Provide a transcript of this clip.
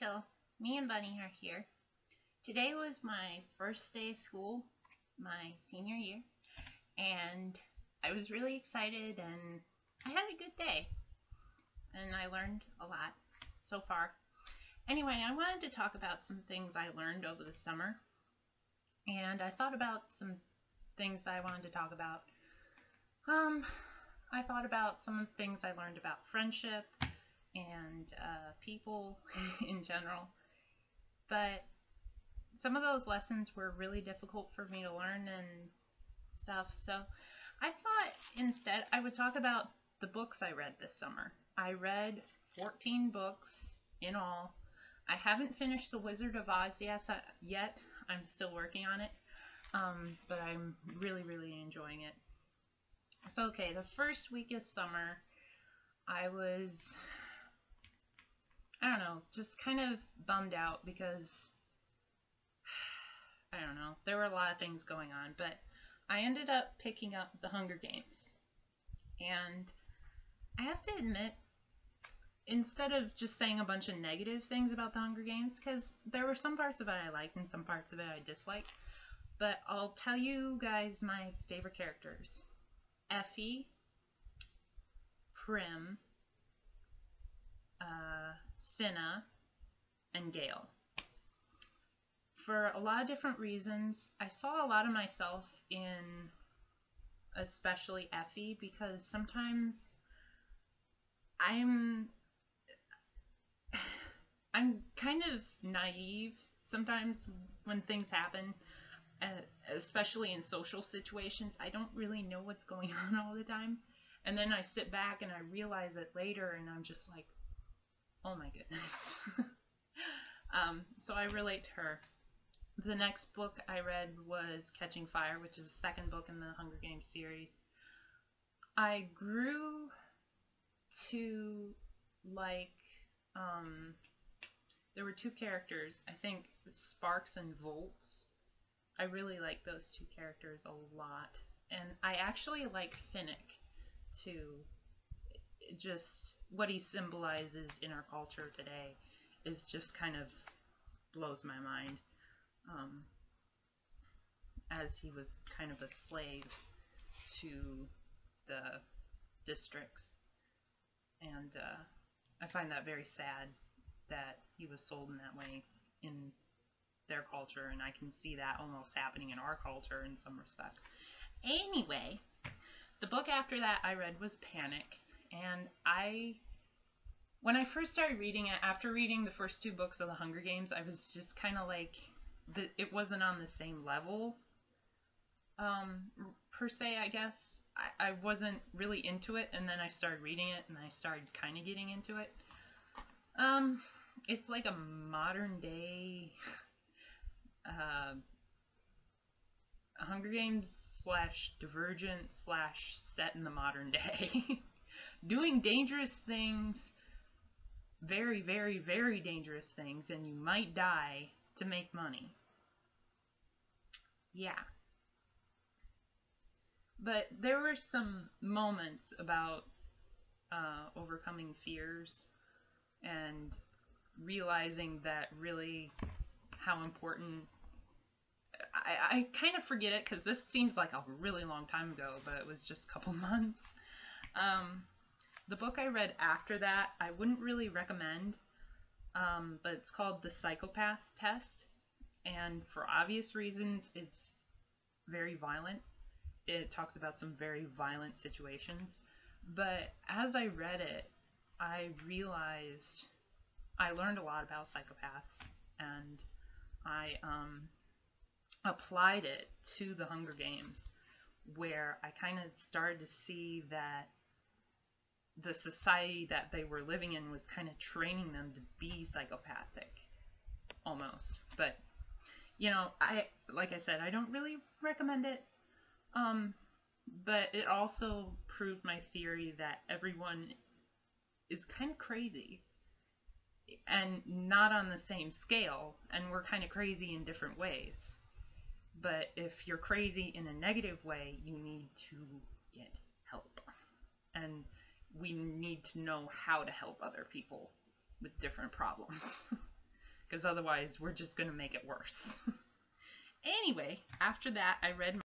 So, me and Bunny are here. Today was my first day of school, my senior year, and I was really excited and I had a good day. And I learned a lot so far. Anyway, I wanted to talk about some things I learned over the summer. And I thought about some things that I wanted to talk about. I thought about some things I learned about friendship and people in general. But some of those lessons were really difficult for me to learn and stuff. So I thought instead I would talk about the books I read this summer. I read 14 books in all. I haven't finished The Wizard of Oz yet. I'm still working on it. But I'm really, really enjoying it. So, okay, the first week of summer, I was, I don't know, just kind of bummed out because, I don't know, there were a lot of things going on, but I ended up picking up The Hunger Games. And I have to admit, instead of just saying a bunch of negative things about The Hunger Games, because there were some parts of it I liked and some parts of it I disliked, but I'll tell you guys my favorite characters. Effie, Prim, Cinna, and Gale. For a lot of different reasons, I saw a lot of myself in especially Effie, because sometimes I'm kind of naive sometimes when things happen, especially in social situations. I don't really know what's going on all the time. And then I sit back and I realize it later and I'm just like, oh my goodness. So I relate to her. The next book I read was Catching Fire, which is the second book in the Hunger Games series. I grew to like, there were two characters, I think Sparks and Volts. I really like those two characters a lot. And I actually like Finnick too. Just what he symbolizes in our culture today is just kind of blows my mind. As he was kind of a slave to the districts. And I find that very sad that he was sold in that way in their culture, and I can see that almost happening in our culture in some respects. Anyway, the book after that I read was Panic, and when I first started reading it, after reading the first two books of The Hunger Games, I was just kind of like, it wasn't on the same level, per se, I guess. I wasn't really into it, and then I started reading it, and I started kind of getting into it. It's like a modern day Hunger Games / Divergent / set in the modern day. Doing dangerous things, very, very, very dangerous things, and you might die to make money. Yeah. But there were some moments about overcoming fears and realizing that really how important. I kind of forget it because this seems like a really long time ago, but it was just a couple months. The book I read after that, I wouldn't really recommend, but it's called The Psychopath Test, and for obvious reasons, it's very violent. It talks about some very violent situations, but as I read it, I realized I learned a lot about psychopaths, and I applied it to the Hunger Games, where I kind of started to see that the society that they were living in was kind of training them to be psychopathic, almost. But, you know, like I said, I don't really recommend it. But it also proved my theory that everyone is kind of crazy, and not on the same scale, and we're kind of crazy in different ways. But if you're crazy in a negative way, you need to get help. And we need to know how to help other people with different problems. because otherwise we're just going to make it worse. Anyway, after that, I read